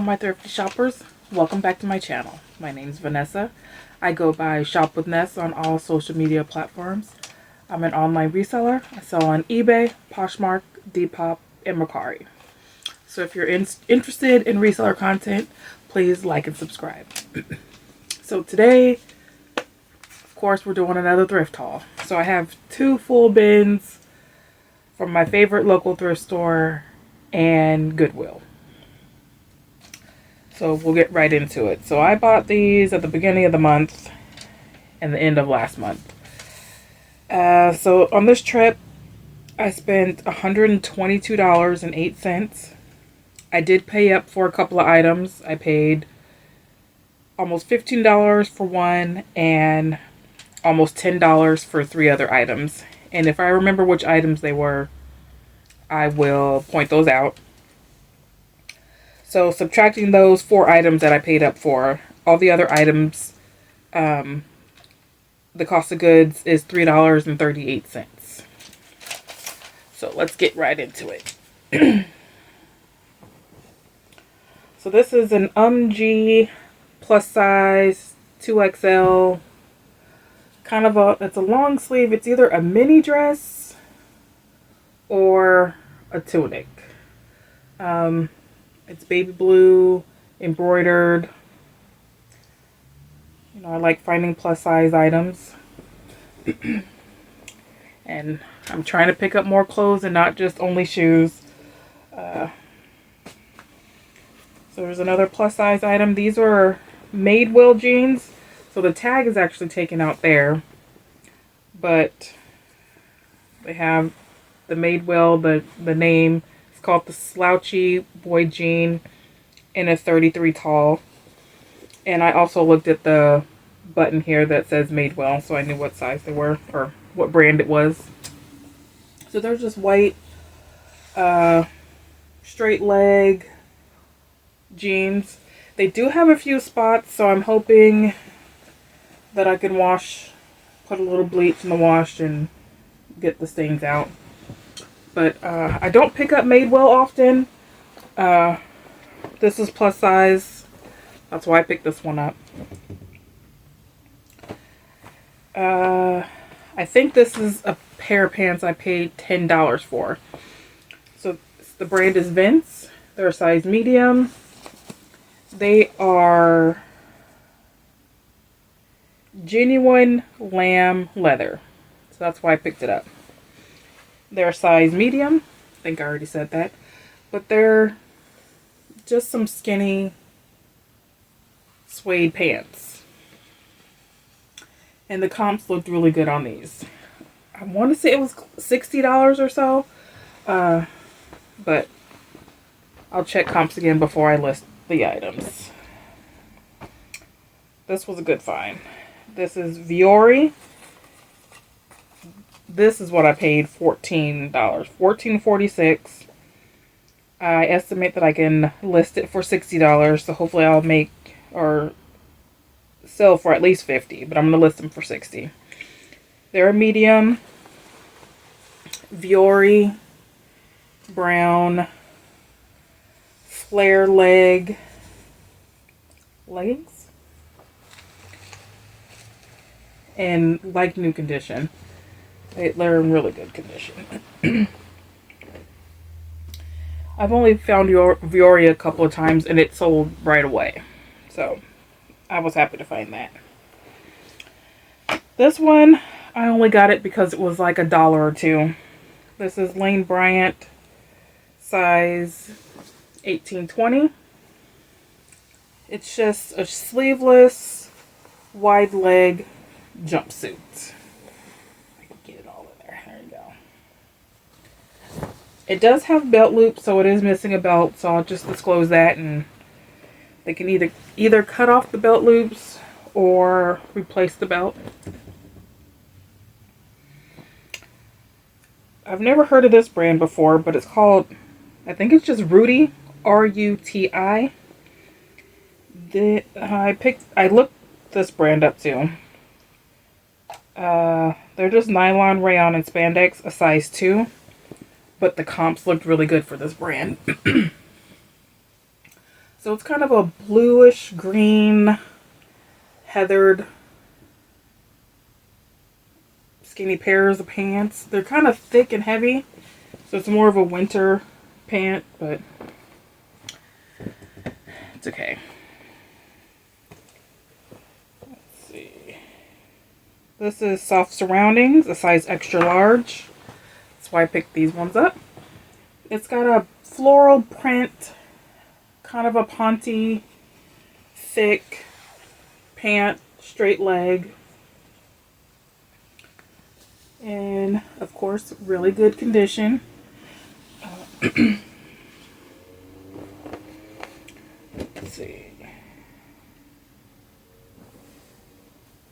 my thrifty shoppers, welcome back to my channel. My name's Vanessa. I go by Shop with Ness on all social media platforms. I'm an online reseller. I sell on eBay, Poshmark, Depop, and Mercari. So if you're interested in reseller content, please like and subscribe. So today, of course, we're doing another thrift haul. So I have 2 full bins from my favorite local thrift store and Goodwill. So we'll get right into it. So I bought these at the beginning of the month and the end of last month. So on this trip, I spent $122.08. I did pay up for a couple of items. I paid almost $15 for one and almost $10 for 3 other items. And if I remember which items they were, I will point those out. So subtracting those 4 items that I paid up for, all the other items, the cost of goods is $3.38. So let's get right into it. So this is an UMG plus size 2XL, kind of it's a long sleeve. It's either a mini dress or a tunic. It's baby blue, embroidered. You know, I like finding plus size items. And I'm trying to pick up more clothes and not just only shoes. So there's another plus size item. These are Madewell jeans. So the tag is actually taken out there. But they have the Madewell, the name. It's called the Slouchy Boy Jean in a 33 tall. And I also looked at the button here that says Madewell, so I knew what size they were or what brand it was. So they're just white, straight leg jeans. They do have a few spots, so I'm hoping that I can put a little bleach in the wash and get the stains out. But I don't pick up Madewell often. This is plus size. That's why I picked this one up. I think this is a pair of pants I paid $10 for. So the brand is Vince. They're a size medium. They are genuine lamb leather. So that's why I picked it up. They're size medium. I think I already said that. But they're just some skinny suede pants. And the comps looked really good on these. I want to say it was $60 or so. But I'll check comps again before I list the items. This was a good find. This is Viore. This is what I paid $14. $14.46. I estimate that I can list it for $60. So hopefully I'll make or sell for at least $50. But I'm going to list them for $60. They're a medium. Viore. Brown. Flare leggings. And like new condition. They're in really good condition. I've only found Viore a couple of times and it sold right away. So I was happy to find that. This one, I only got it because it was like $1 or $2. This is Lane Bryant, size 18-20. It's just a sleeveless, wide leg jumpsuit. It does have belt loops, so it is missing a belt, so I'll just disclose that, and they can either cut off the belt loops or replace the belt. I've never heard of this brand before, but it's called, I think it's just Ruti, R-U-T-I. I looked this brand up too. They're just nylon, rayon, and spandex, a size 2. But the comps looked really good for this brand. So it's kind of a bluish green, heathered, skinny pairs of pants. They're kind of thick and heavy, so it's more of a winter pant, but it's okay. Let's see. This is Soft Surroundings, a size extra large. That's why I picked these ones up. It's got a floral print, kind of a ponty, thick pant, straight leg. And of course, really good condition. Let's see.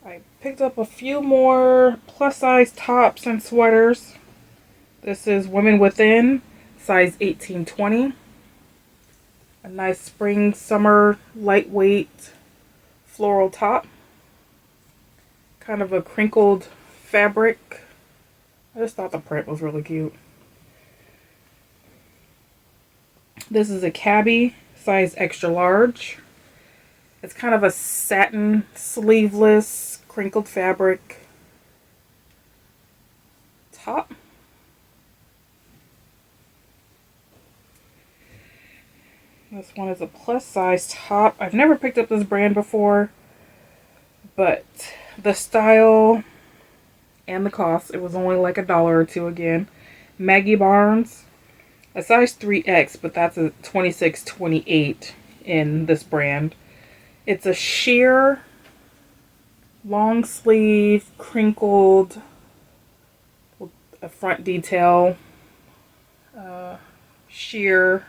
I picked up a few more plus size tops and sweaters. This is Women Within, size 18-20. A nice spring, summer, lightweight floral top. Kind of a crinkled fabric. I just thought the print was really cute. This is a cabbie, size extra large. It's kind of a satin, sleeveless, crinkled fabric top. This one is a plus size top. I've never picked up this brand before, but the style and the cost, it was only like $1 or $2 again. Maggie Barnes, a size 3X, but that's a 26-28 in this brand. It's a sheer, long sleeve, crinkled, a front detail, sheer,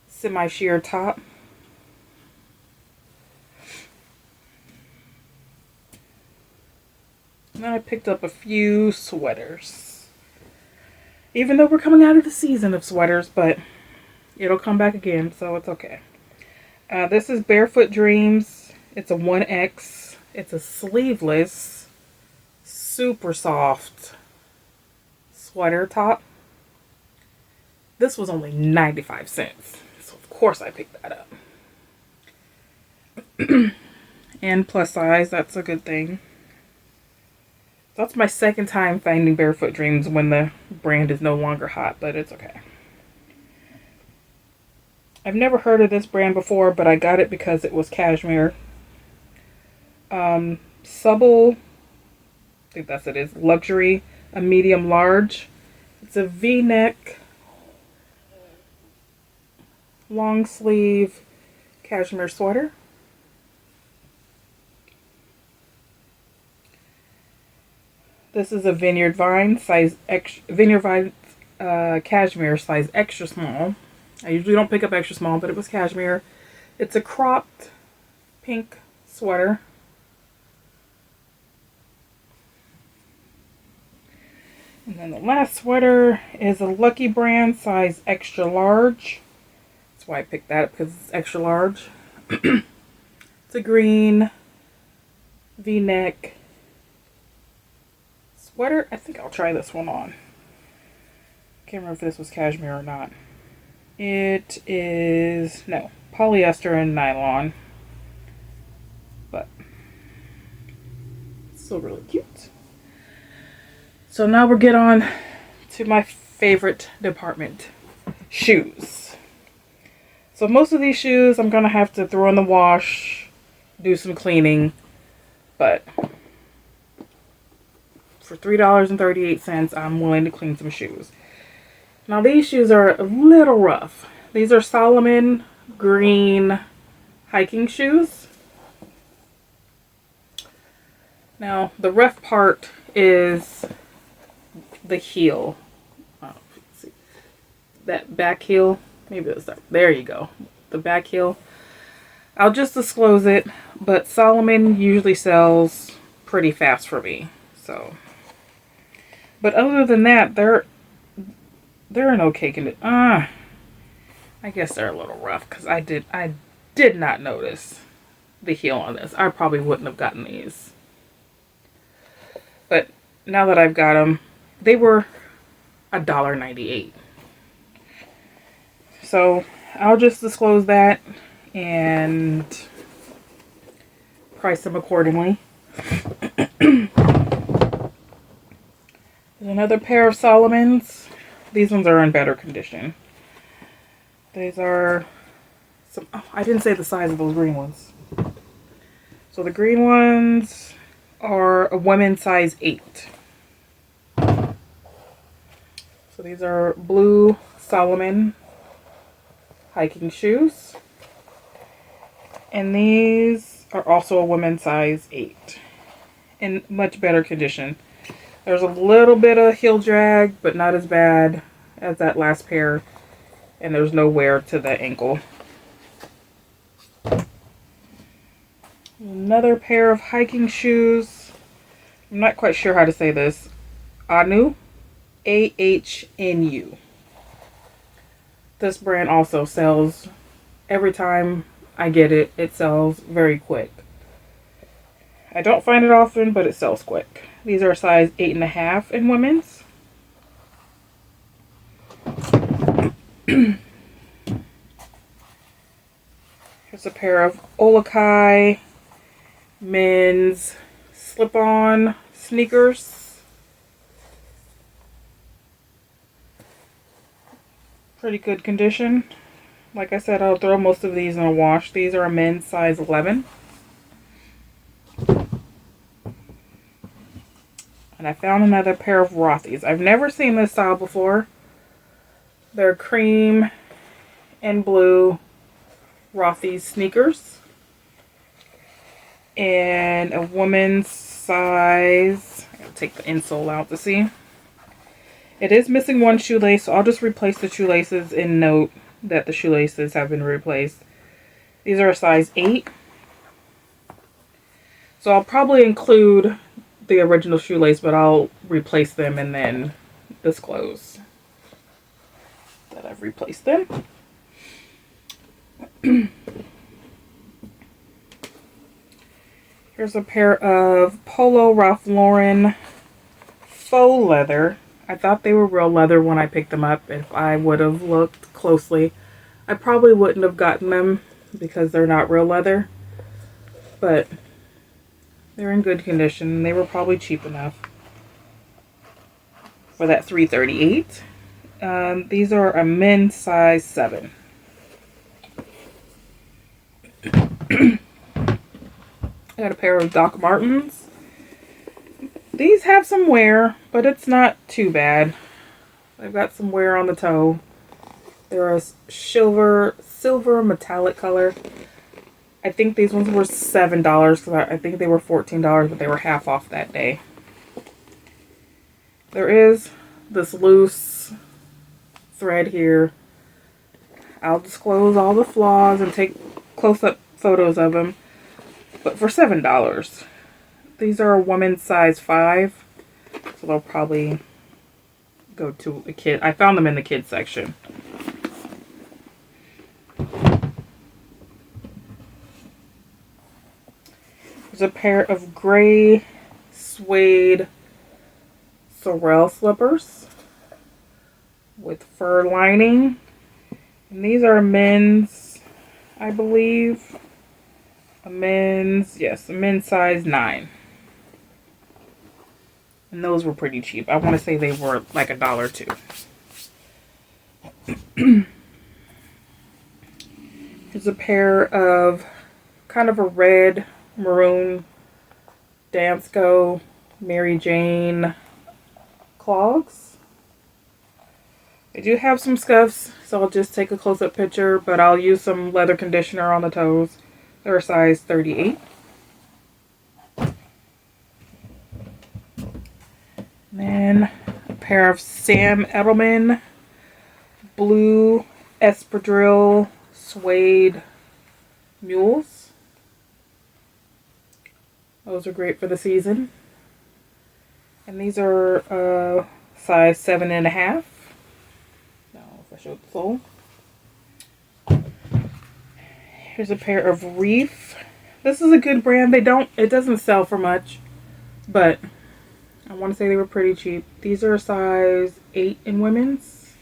semi-sheer top. And then I picked up a few sweaters. Even though we're coming out of the season of sweaters, but it'll come back again, so it's okay. This is Barefoot Dreams. It's a 1X. It's a sleeveless, super soft sweater top. This was only 95 cents. So of course I picked that up. And plus size, that's a good thing. That's my second time finding Barefoot Dreams when the brand is no longer hot, but it's okay. I've never heard of this brand before, but I got it because it was cashmere. Subtle, I think that's it is, luxury, a medium large. It's a V-neck, long sleeve cashmere sweater. This is a Vineyard Vine size Vineyard Vine cashmere size extra small. I usually don't pick up extra small, but it was cashmere. It's a cropped pink sweater. And then the last sweater is a Lucky Brand size extra large. That's why I picked that up, because it's extra large. It's a green V-neck sweater. I think I'll try this one on. Can't remember if this was cashmere or not. It is, no, polyester and nylon. But it's still really cute. So now we'll get on to my favorite department, shoes. So most of these shoes I'm going to have to throw in the wash, do some cleaning, but for $3.38, I'm willing to clean some shoes. Now these shoes are a little rough. These are Solomon green hiking shoes. Now the rough part is the heel. Oh, let's see. That back heel. Maybe it's that. There you go. The back heel. I'll just disclose it, but Solomon usually sells pretty fast for me. So, but other than that, they're an okay condition. I guess they're a little rough because I did not notice the heel on this. I probably wouldn't have gotten these. But now that I've got them, they were $1.98. So I'll just disclose that and price them accordingly. There's another pair of Solomons. These ones are in better condition. These are some, oh, I didn't say the size of those green ones. So the green ones are a women's size 8. So these are blue Solomon hiking shoes. And these are also a women's size 8. In much better condition. There's a little bit of heel drag, but not as bad as that last pair. And there's no wear to the ankle. Another pair of hiking shoes. I'm not quite sure how to say this. Ahnu. AHNU. This brand also sells, every time I get it, it sells very quick. I don't find it often, but it sells quick. These are a size 8.5 in women's. Here's a pair of Olakai men's slip-on sneakers. Pretty good condition. Like I said, I'll throw most of these in a wash. These are a men's size 11. And I found another pair of Rothy's. I've never seen this style before. They're cream and blue Rothy's sneakers. And a woman's size. I gotta take the insole out to see. It is missing one shoelace, so I'll just replace the shoelaces and note that the shoelaces have been replaced. These are a size 8. So I'll probably include the original shoelace, but I'll replace them and then disclose that I've replaced them. Here's a pair of Polo Ralph Lauren faux leather. I thought they were real leather when I picked them up. If I would have looked closely, I probably wouldn't have gotten them because they're not real leather. But they're in good condition. They were probably cheap enough for that $3.38. These are a men's size 7. I got a pair of Doc Martens. These have some wear, but it's not too bad. They've got some wear on the toe. They're a silver metallic color. I think these ones were $7 because I think they were $14, but they were half off that day. There is this loose thread here. I'll disclose all the flaws and take close-up photos of them. But for $7, these are a woman's size 5, so they'll probably go to a kid. I found them in the kids section. There's a pair of gray suede Sorel slippers with fur lining. And these are men's, I believe. A men's size 9. And those were pretty cheap. I want to say they were like $1 too. Here's a pair of kind of a red maroon Dansko Mary Jane clogs. They do have some scuffs, so I'll just take a close-up picture, but I'll use some leather conditioner on the toes. They're a size 38. Then a pair of Sam Edelman blue espadrille suede mules. Those are great for the season. And these are size 7.5. Now if I show the sole. Here's a pair of Reef. This is a good brand. It doesn't sell for much, but I want to say they were pretty cheap. These are a size 8 in women's.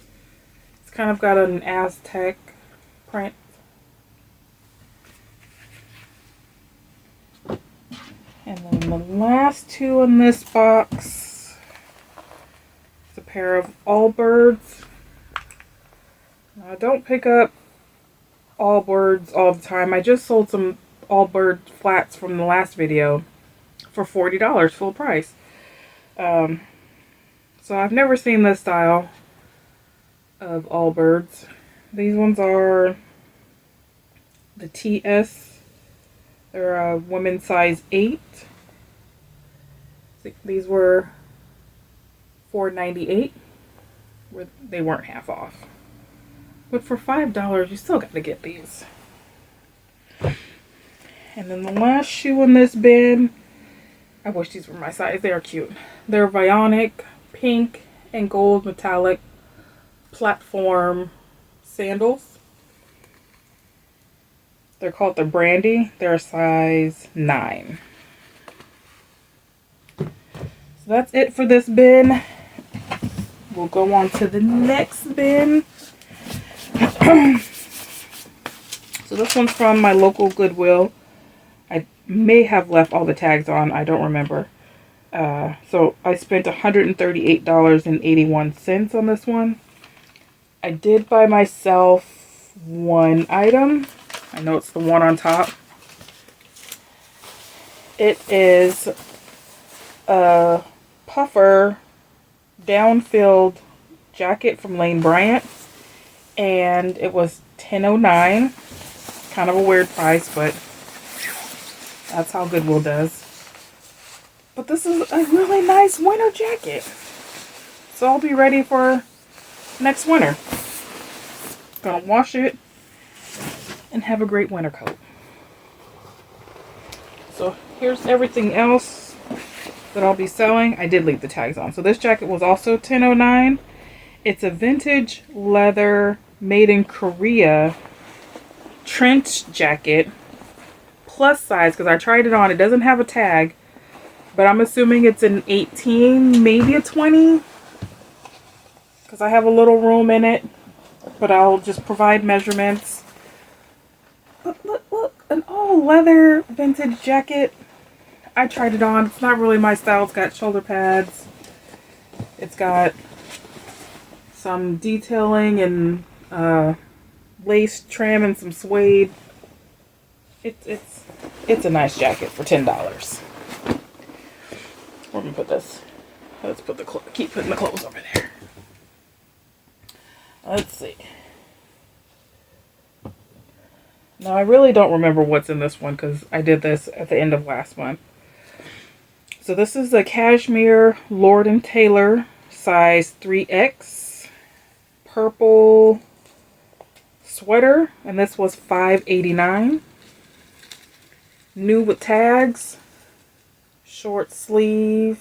It's kind of got an Aztec print. And then the last two in this box is a pair of Allbirds. Now, I don't pick up Allbirds all the time. I just sold some Allbird flats from the last video for $40 full price. So I've never seen this style of Allbirds. These ones are the TS. They're a women's size 8. These were $4.98. They weren't half off. But for $5, you still got to get these. And then the last shoe in this bin, I wish these were my size. They are cute. They're Vionic pink and gold metallic platform sandals. They're called the Brandy. They're a size 9. So that's it for this bin. We'll go on to the next bin. So this one's from my local Goodwill. I may have left all the tags on. I don't remember. So I spent $138.81 on this one. I did buy myself one item. I know it's the one on top. It is a puffer down-filled jacket from Lane Bryant, and it was $10.09. Kind of a weird price, but that's how Goodwill does. But this is a really nice winter jacket, so I'll be ready for next winter. Gonna wash it and have a great winter coat. So here's everything else that I'll be selling. I did leave the tags on. So this jacket was also $10.09. It's a vintage leather made in Korea trench jacket, plus size, because I tried it on. It doesn't have a tag, but I'm assuming it's an 18, maybe a 20, because I have a little room in it, but I'll just provide measurements. Look, an all leather vintage jacket. I tried it on. It's not really my style. It's got shoulder pads. It's got some detailing and lace trim and some suede. It's a nice jacket for $10. Where do we put this? Let's put keep putting the clothes over there. Let's see. Now, I really don't remember what's in this one because I did this at the end of last month. So this is the Cashmere Lord & Taylor size 3X purple sweater, and this was $5.89. New with tags, short sleeve,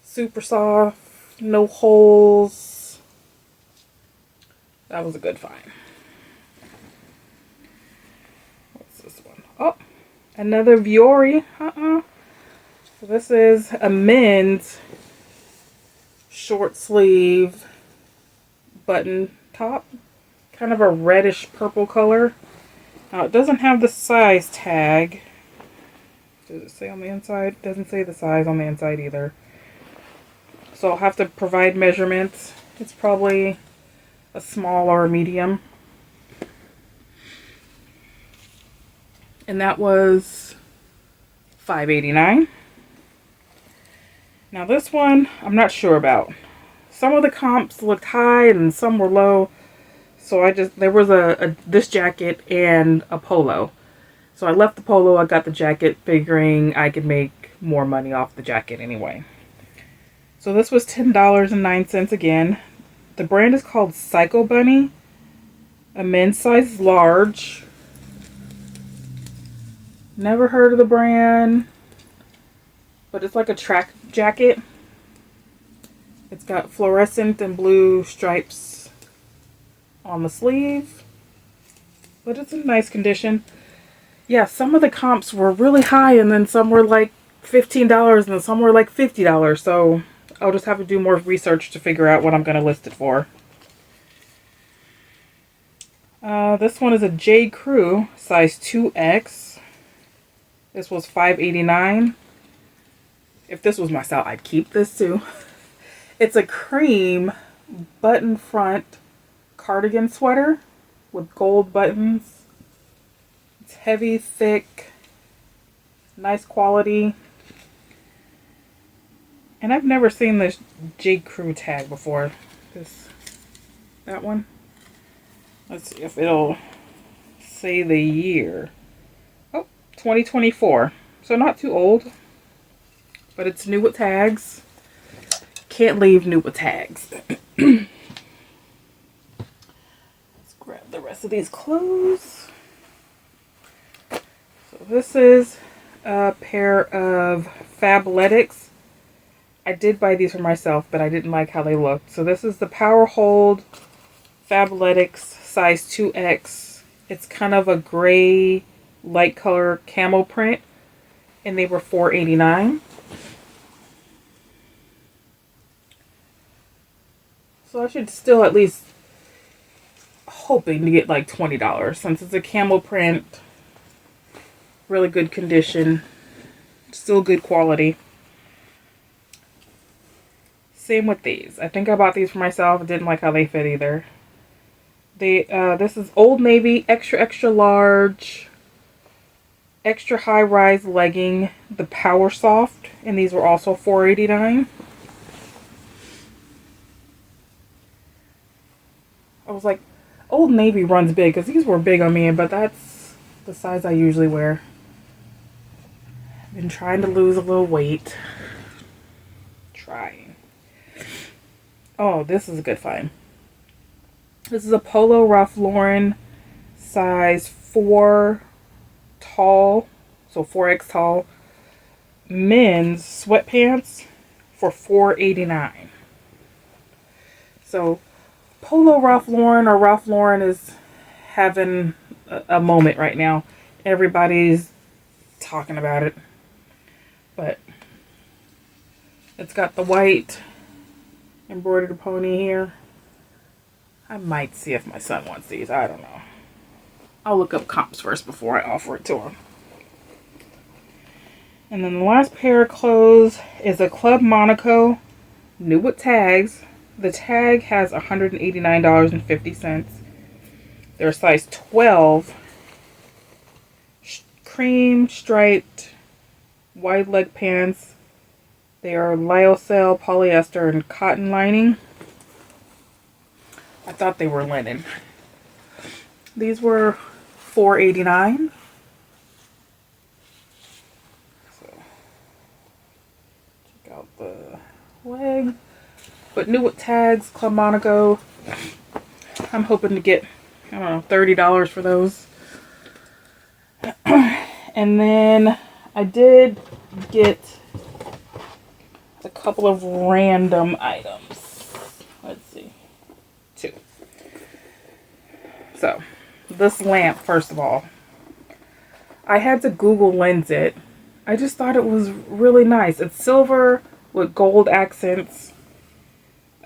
super soft, no holes. That was a good find. Oh, another Vuori. So this is a men's short sleeve button top. Kind of a reddish purple color. Now it doesn't have the size tag. Does it say on the inside? It doesn't say the size on the inside either. So I'll have to provide measurements. It's probably a small or a medium. And that was $5.89. Now this one, I'm not sure about. Some of the comps looked high and some were low. So there was this jacket and a polo. So I left the polo, I got the jacket, figuring I could make more money off the jacket anyway. So this was $10.09 again. The brand is called Psycho Bunny. A men's size large. Never heard of the brand, but it's like a track jacket. It's got fluorescent and blue stripes on the sleeve, but it's in nice condition. Yeah, some of the comps were really high, and then some were like $15, and then some were like $50. So I'll just have to do more research to figure out what I'm going to list it for. This one is a J. Crew, size 2X. This was $5.89. If this was my style, I'd keep this too. It's a cream button front cardigan sweater with gold buttons. It's heavy, thick, nice quality. And I've never seen this J. Crew tag before. That one. Let's see if it'll say the year. Oh, 2024. So not too old. But it's new with tags. Can't leave new with tags. Let's grab the rest of these clothes. So this is a pair of Fabletics. I did buy these for myself, but I didn't like how they looked. So this is the Power Hold Fabletics size 2X. It's kind of a gray, light color camo print. And they were $4.89. So I should still at least hoping to get like $20 since it's a camo print. Really good condition. Still good quality. Same with these. I think I bought these for myself. I didn't like how they fit either. This is Old Navy extra extra large extra high rise legging, the Power Soft, and these were also $4.89. I was like, Old Navy runs big because these were big on me, but that's the size I usually wear. I've been trying to lose a little weight. Trying. Oh, this is a good find. This is a Polo Ralph Lauren size 4 tall, so 4X tall, men's sweatpants for $4.89. So Polo Ralph Lauren, or Ralph Lauren, is having a moment right now. Everybody's talking about it. But it's got the white embroidered pony here. I might see if my son wants these. I don't know. I'll look up comps first before I offer it to him. And then the last pair of clothes is a Club Monaco, new with tags. The tag has $189.50. They're size 12. Cream striped wide leg pants. They are lyocell, polyester, and cotton lining. I thought they were linen. These were $4.89. So check out the leg. But new with tags, Club Monaco. I'm hoping to get, I don't know, $30 for those. And then I did get a couple of random items. Let's see. 2. So, this lamp, first of all. I had to Google Lens it. I just thought it was really nice. It's silver with gold accents.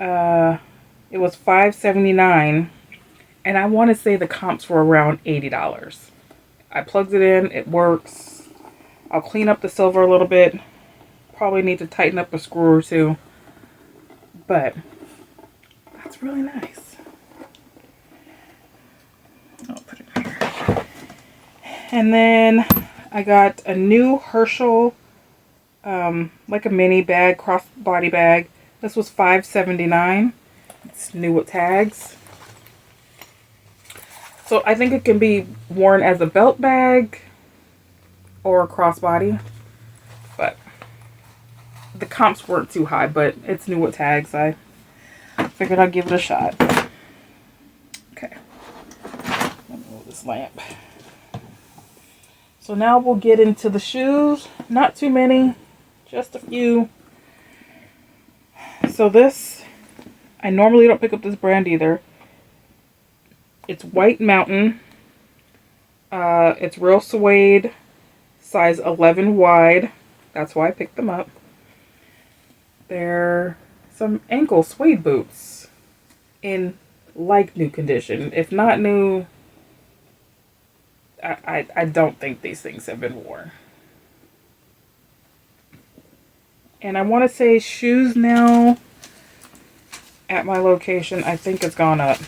It was $5.79. And I want to say the comps were around $80. I plugged it in. It works. I'll clean up the silver a little bit. Probably need to tighten up a screw or two. But that's really nice. I'll put it here. And then I got a new Herschel, like a mini bag, crossbody bag. This was $5.79. It's new with tags. So I think it can be worn as a belt bag or a crossbody. But the comps weren't too high, but it's new with tags. I figured I'd give it a shot. Okay. Let me move this lamp. So now we'll get into the shoes. Not too many, just a few. So this, I normally don't pick up this brand either. It's White Mountain. It's real suede, size 11 wide. That's why I picked them up. They're some ankle suede boots in like new condition. If not new, I don't think these things have been worn. And I want to say shoes now at my location, I think it's gone up.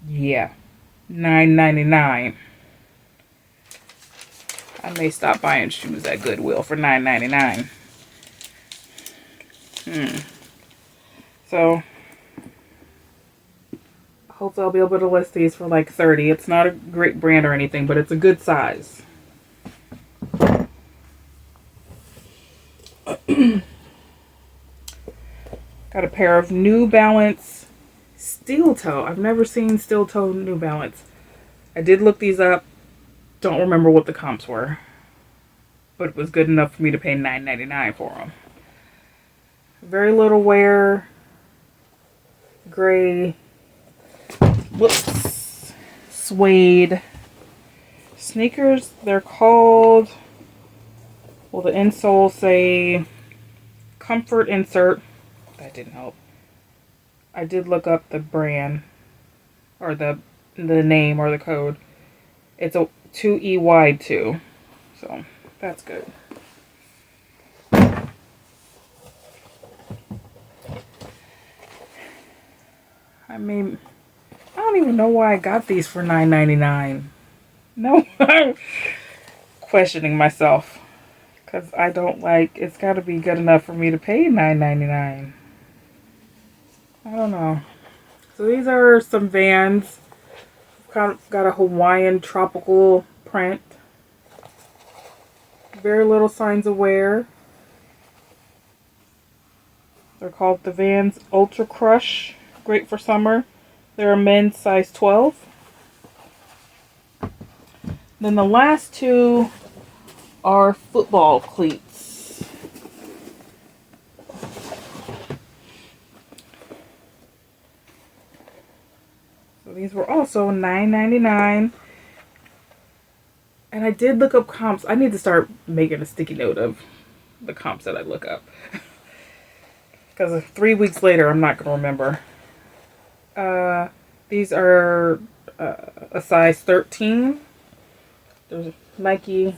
Yeah, $9.99. I may stop buying shoes at Goodwill for $9.99. So hopefully I'll be able to list these for like $30. It's not a great brand or anything, but it's a good size. Got a pair of New Balance steel toe. I've never seen steel toe New Balance. I did look these up. Don't remember what the comps were, but it was good enough for me to pay $9.99 for them. Very little wear. Gray. Whoops. Suede. Sneakers. They're called, well, the insoles say Comfort Insert. That didn't help. I did look up the brand, or the name or the code. It's a 2E wide too, so that's good. I mean, I don't even know why I got these for $9.99. No, I'm questioning myself, because I don't like, it's got to be good enough for me to pay $9.99. I don't know. So these are some Vans. Got a Hawaiian tropical print. Very little signs of wear. They're called the Vans Ultra Crush. Great for summer. They're a men's size 12. Then the last two are football cleats. So these were also $9.99. And I did look up comps. I need to start making a sticky note of the comps that I look up. Because 3 weeks later, I'm not going to remember. These are a size 13. There's Nike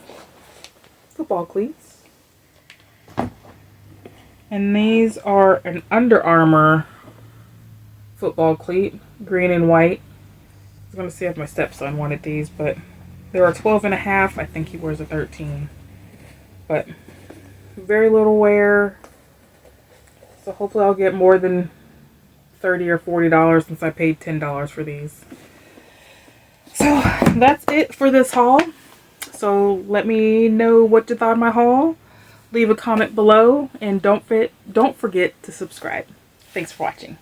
football cleats. And these are an Under Armour football cleat, green and white. I was going to see if my stepson wanted these, but there are 12 and a half. I think he wears a 13. But very little wear. So hopefully I'll get more than $30 or $40 since I paid $10 for these. So that's it for this haul. So let me know what you thought of my haul. Leave a comment below and don't forget to subscribe. Thanks for watching.